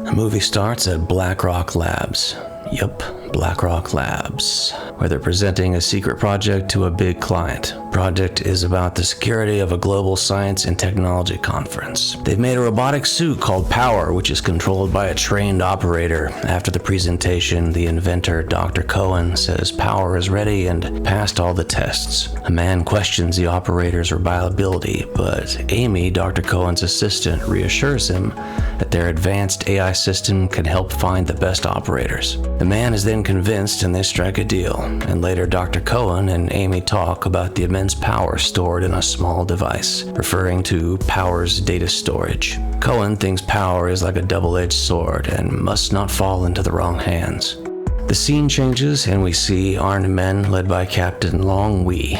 The movie starts at BlackRock Labs. Yup, BlackRock Labs, where they're presenting a secret project to a big client. Project is about the security of a global science and technology conference. They've made a robotic suit called Power, which is controlled by a trained operator. After the presentation, the inventor, Dr. Cohen, says Power is ready and passed all the tests. A man questions the operator's reliability, but Amy, Dr. Cohen's assistant, reassures him that their advanced AI system can help find the best operators. The man is then convinced and they strike a deal, and later Dr. Cohen and Amy talk about the immense power stored in a small device, referring to Power's data storage. Cohen thinks Power is like a double-edged sword and must not fall into the wrong hands. The scene changes and we see armed men led by Captain Long Wee.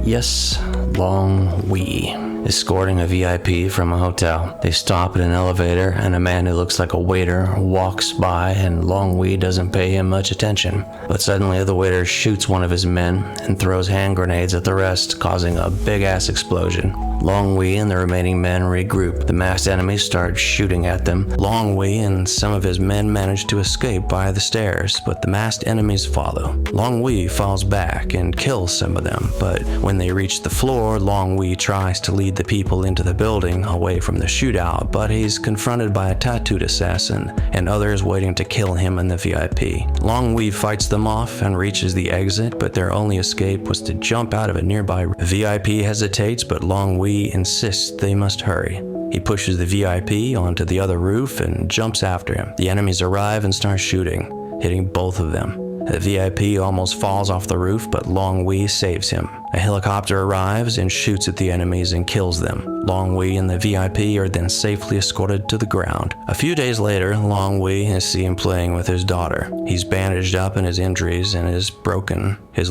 Yes, Long Wee. Escorting a VIP from a hotel. They stop at an elevator and a man who looks like a waiter walks by and Long Wee doesn't pay him much attention. But suddenly the waiter shoots one of his men and throws hand grenades at the rest, causing a big-ass explosion. Long Wee and the remaining men regroup. The masked enemies start shooting at them. Long Wee and some of his men manage to escape via the stairs, but the masked enemies follow. Long Wee falls back and kills some of them, but when they reach the floor, Long Wee tries to lead the people into the building away from the shootout, but he's confronted by a tattooed assassin and others waiting to kill him and the VIP. Long Wee fights them off and reaches the exit, but their only escape was to jump out of a nearby. VIP hesitates, but Long Wee insists they must hurry. He pushes the VIP onto the other roof and jumps after him. The enemies arrive and start shooting, hitting both of them. The VIP almost falls off the roof, but Long Wee saves him. A helicopter arrives and shoots at the enemies and kills them. Long Wee and the VIP are then safely escorted to the ground. A few days later, Long Wee is seen playing with his daughter. He's bandaged up in his injuries and is broken his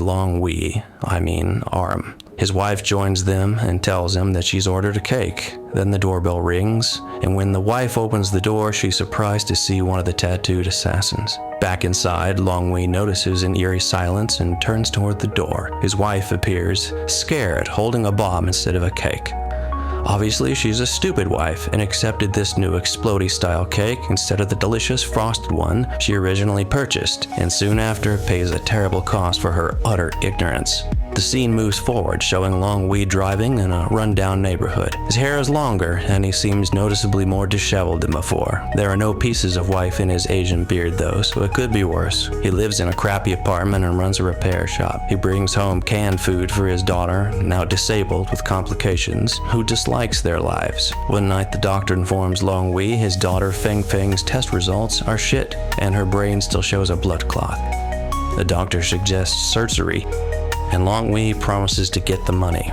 arm. His wife joins them and tells him that she's ordered a cake. Then the doorbell rings, and when the wife opens the door, she's surprised to see one of the tattooed assassins. Back inside, Long Wee notices an eerie silence and turns toward the door. His wife appears, scared, holding a bomb instead of a cake. Obviously, she's a stupid wife and accepted this new explodey-style cake instead of the delicious frosted one she originally purchased, and soon after pays a terrible cost for her utter ignorance. The scene moves forward, showing Long Wee driving in a run-down neighborhood. His hair is longer, and he seems noticeably more disheveled than before. There are no pieces of wife in his Asian beard, though, so it could be worse. He lives in a crappy apartment and runs a repair shop. He brings home canned food for his daughter, now disabled with complications, who dislikes their lives. One night, the doctor informs Long Wee his daughter Feng Feng's test results are shit, and her brain still shows a blood clot. The doctor suggests surgery, and Long Wee promises to get the money.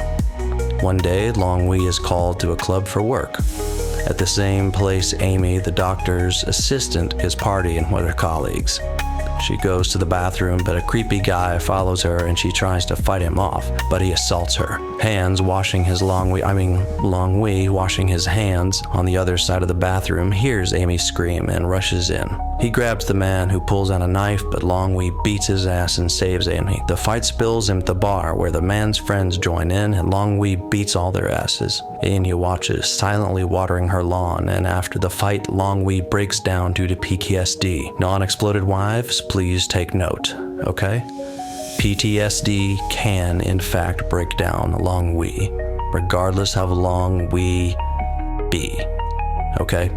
One day, Long Wee is called to a club for work. At the same place, Amy, the doctor's assistant, is partying with her colleagues. She goes to the bathroom, but a creepy guy follows her and she tries to fight him off, but he assaults her. Long Wee washing his hands on the other side of the bathroom hears Amy scream and rushes in. He grabs the man who pulls out a knife, but Long Wee beats his ass and saves Amy. The fight spills into the bar where the man's friends join in and Long Wee beats all their asses. Amy watches, silently watering her lawn, and after the fight, Long Wee breaks down due to PTSD. Non-exploded wives, please take note, okay? PTSD can, in fact, break down Long Wee, regardless how long we be, okay?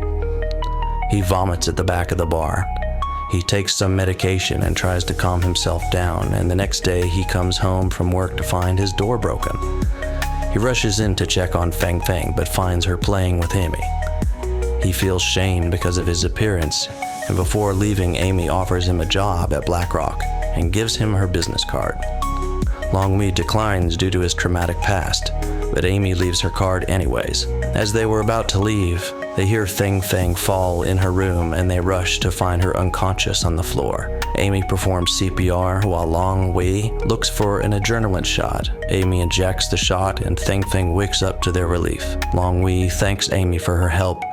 He vomits at the back of the bar. He takes some medication and tries to calm himself down, and the next day he comes home from work to find his door broken. He rushes in to check on Feng Feng, but finds her playing with Amy. He feels shame because of his appearance, and before leaving, Amy offers him a job at BlackRock and gives him her business card. Long Wee declines due to his traumatic past, but Amy leaves her card anyways. As they were about to leave, they hear Feng Feng fall in her room and they rush to find her unconscious on the floor. Amy performs CPR while Long Wee looks for an adrenaline shot. Amy injects the shot and Feng Feng wakes up to their relief. Long Wee thanks Amy for her help,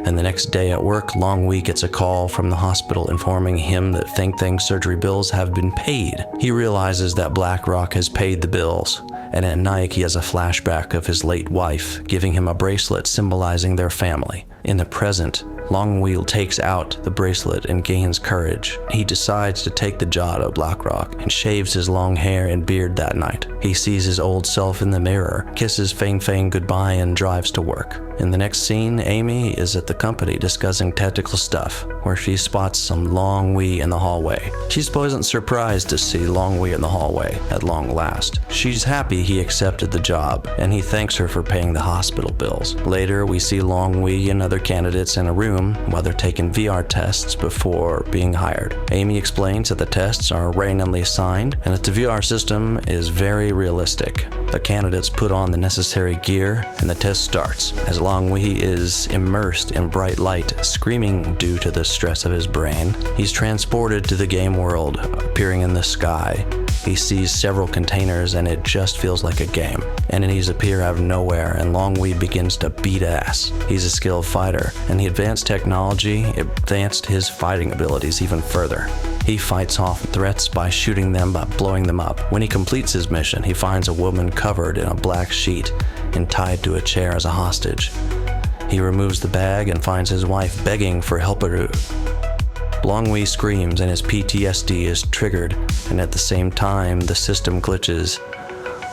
and the next day at work, Long Wee gets a call from the hospital informing him that Feng Feng's surgery bills have been paid. He realizes that BlackRock has paid the bills, and at night he has a flashback of his late wife giving him a bracelet symbolizing their family. In the present, Long Wei takes out the bracelet and gains courage. He decides to take the job of Blackrock and shaves his long hair and beard that night. He sees his old self in the mirror, kisses Fang Fang goodbye, and drives to work. In the next scene, Amy is at the company discussing technical stuff, where she spots some Long Wei in the hallway. She's pleasantly surprised to see Long Wei in the hallway at long last. She's happy he accepted the job, and he thanks her for paying the hospital bills. Later, we see Long Wei and other candidates in a room while they're taking VR tests before being hired. Amy explains that the tests are randomly assigned and that the VR system is very realistic. The candidates put on the necessary gear and the test starts. As Long Wei is immersed in bright light, screaming due to the stress of his brain, he's transported to the game world. Appearing in the sky, he sees several containers and it just feels like a game. Enemies appear out of nowhere and Long Wei begins to beat ass. He's a skilled fighter, and the advanced technology advanced his fighting abilities even further. He fights off threats by shooting them by blowing them up. When he completes his mission, he finds a woman covered in a black sheet and tied to a chair as a hostage. He removes the bag and finds his wife begging for help. Long Wei screams and his PTSD is triggered, and at the same time the system glitches.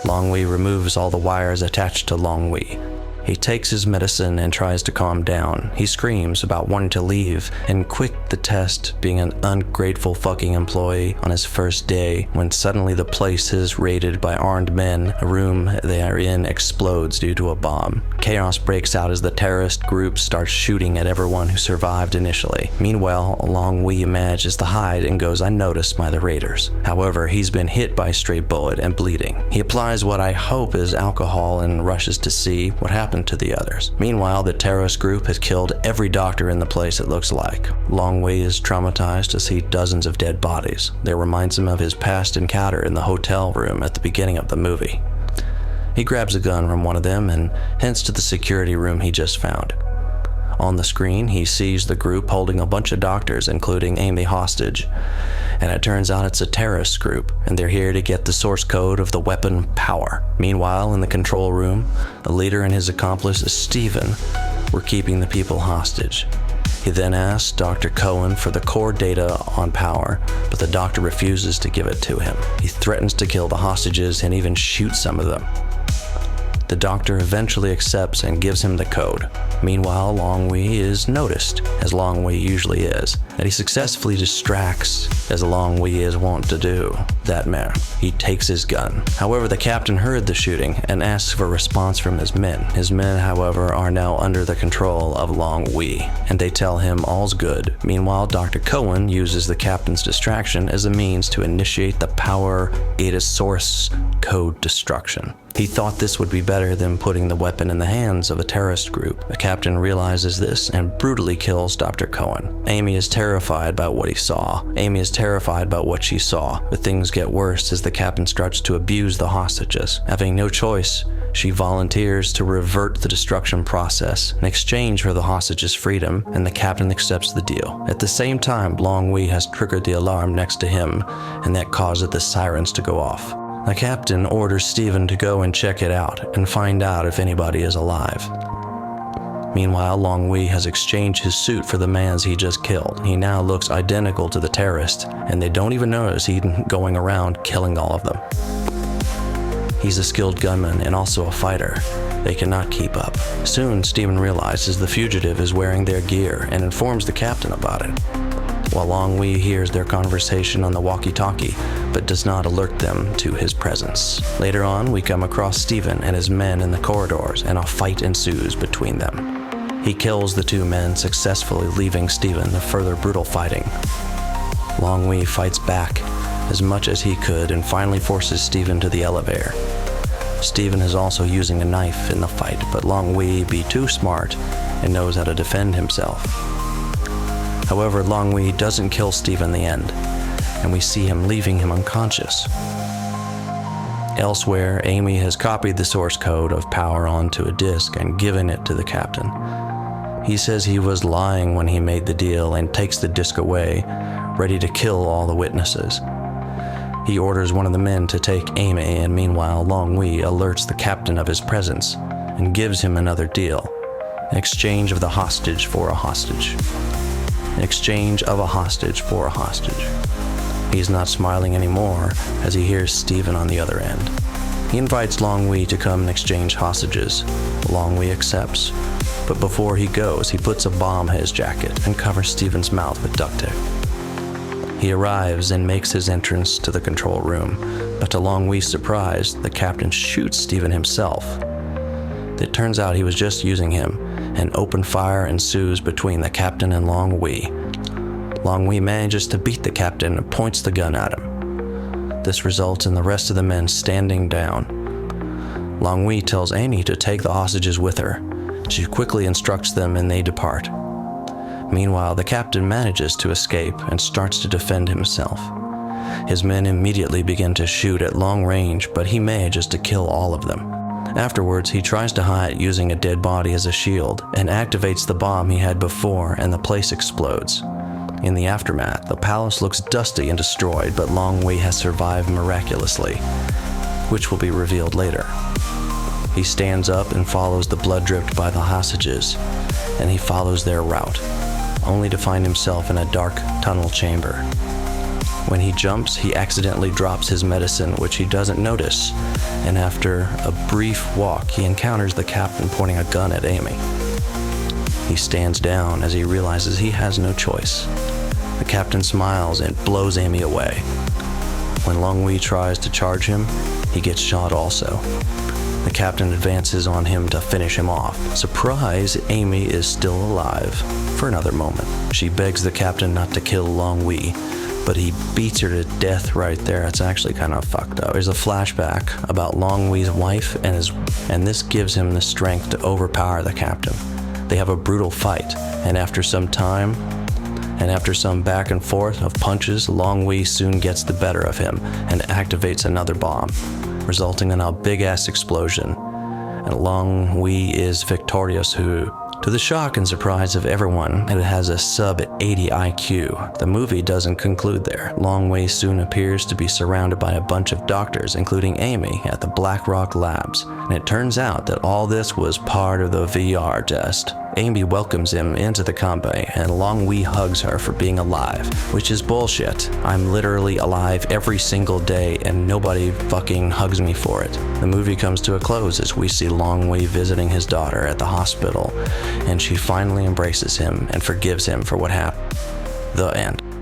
Long Wei removes all the wires attached to Long Wei. He takes his medicine and tries to calm down. He screams about wanting to leave and quit the test, being an ungrateful fucking employee on his first day, when suddenly the place is raided by armed men. A room they are in explodes due to a bomb. Chaos breaks out as the terrorist group starts shooting at everyone who survived initially. Meanwhile, Long Wei manages to hide and goes unnoticed by the raiders. However, he's been hit by a stray bullet and bleeding. He applies what I hope is alcohol and rushes to see what happens to the others. Meanwhile, the terrorist group has killed every doctor in the place, it looks like. Long Wei is traumatized to see dozens of dead bodies. That reminds him of his past encounter in the hotel room at the beginning of the movie. He grabs a gun from one of them and heads to the security room he just found. On the screen, he sees the group holding a bunch of doctors, including Amy, hostage. And it turns out it's a terrorist group, and they're here to get the source code of the weapon Power. Meanwhile, in the control room, the leader and his accomplice, Steven, were keeping the people hostage. He then asks Dr. Cohen for the core data on Power, but the doctor refuses to give it to him. He threatens to kill the hostages and even shoot some of them. The doctor eventually accepts and gives him the code. Meanwhile, Long Wei is noticed, as Long Wei usually is, and he successfully distracts, as Long Wei is wont to do. That man, he takes his gun. However, the captain heard the shooting and asks for a response from his men. His men, however, are now under the control of Long Wei, and they tell him all's good. Meanwhile, Dr. Cohen uses the captain's distraction as a means to initiate the Power data source code destruction. He thought this would be better than putting the weapon in the hands of a terrorist group. The captain realizes this and brutally kills Dr. Cohen. Amy is terrified by what he saw. Amy is terrified by what she saw, but things get worse as the captain starts to abuse the hostages. Having no choice, she volunteers to revert the destruction process in exchange for the hostages' freedom, and the captain accepts the deal. At the same time, Long Wei has triggered the alarm next to him, and that causes the sirens to go off. The captain orders Steven to go and check it out and find out if anybody is alive. Meanwhile, Long Wei has exchanged his suit for the man's he just killed. He now looks identical to the terrorist, and they don't even notice he's going around killing all of them. He's a skilled gunman and also a fighter. They cannot keep up. Soon, Steven realizes the fugitive is wearing their gear and informs the captain about it. While Long Wei hears their conversation on the walkie-talkie, but does not alert them to his presence. Later on, we come across Steven and his men in the corridors, and a fight ensues between them. He kills the two men, successfully leaving Steven to further brutal fighting. Long Wei fights back as much as he could and finally forces Steven to the elevator. Steven is also using a knife in the fight, but Long Wei be too smart and knows how to defend himself. However, Long Wei doesn't kill Steven in the end, and we see him leaving him unconscious. Elsewhere, Amy has copied the source code of Power onto a disk and given it to the captain. He says he was lying when he made the deal and takes the disk away, ready to kill all the witnesses. He orders one of the men to take Amy, and meanwhile, Long Wei alerts the captain of his presence and gives him another deal. An exchange of the hostage for a hostage. An exchange of a hostage for a hostage. He's not smiling anymore as he hears Steven on the other end. He invites Long Wei to come and exchange hostages. Long Wei accepts, but before he goes, he puts a bomb in his jacket and covers Steven's mouth with duct tape. He arrives and makes his entrance to the control room, but to Long Wei's surprise, the captain shoots Steven himself. It turns out he was just using him, and open fire ensues between the captain and Long Wei. Long Wei manages to beat the captain and points the gun at him. This results in the rest of the men standing down. Long Wei tells Amy to take the hostages with her. She quickly instructs them and they depart. Meanwhile, the captain manages to escape and starts to defend himself. His men immediately begin to shoot at long range, but he manages to kill all of them. Afterwards, he tries to hide using a dead body as a shield and activates the bomb he had before, and the place explodes. In the aftermath, the palace looks dusty and destroyed, but Long Wei has survived miraculously, which will be revealed later. He stands up and follows the blood dripped by the hostages, and he follows their route, only to find himself in a dark tunnel chamber. When he jumps, he accidentally drops his medicine, which he doesn't notice, and after a brief walk, he encounters the captain pointing a gun at Amy. He stands down as he realizes he has no choice. The captain smiles and blows Amy away. When Long Wei tries to charge him, he gets shot also. The captain advances on him to finish him off. Surprise, Amy is still alive for another moment. She begs the captain not to kill Long Wei, but he beats her to death right there. It's actually kind of fucked up. There's a flashback about Long Wei's wife and this gives him the strength to overpower the captain. They have a brutal fight, and after some time, and after some back and forth of punches, Long Wei soon gets the better of him and activates another bomb, resulting in a big-ass explosion. And Long Wei is victorious, who, to the shock and surprise of everyone, it has a sub-80 IQ. The movie doesn't conclude there. Long Wei soon appears to be surrounded by a bunch of doctors, including Amy at the Black Rock Labs. And it turns out that all this was part of the VR test. Amy welcomes him into the company, and Long Wei hugs her for being alive, which is bullshit. I'm literally alive every single day, and nobody fucking hugs me for it. The movie comes to a close as we see Long Wei visiting his daughter at the hospital, and she finally embraces him and forgives him for what happened. The end.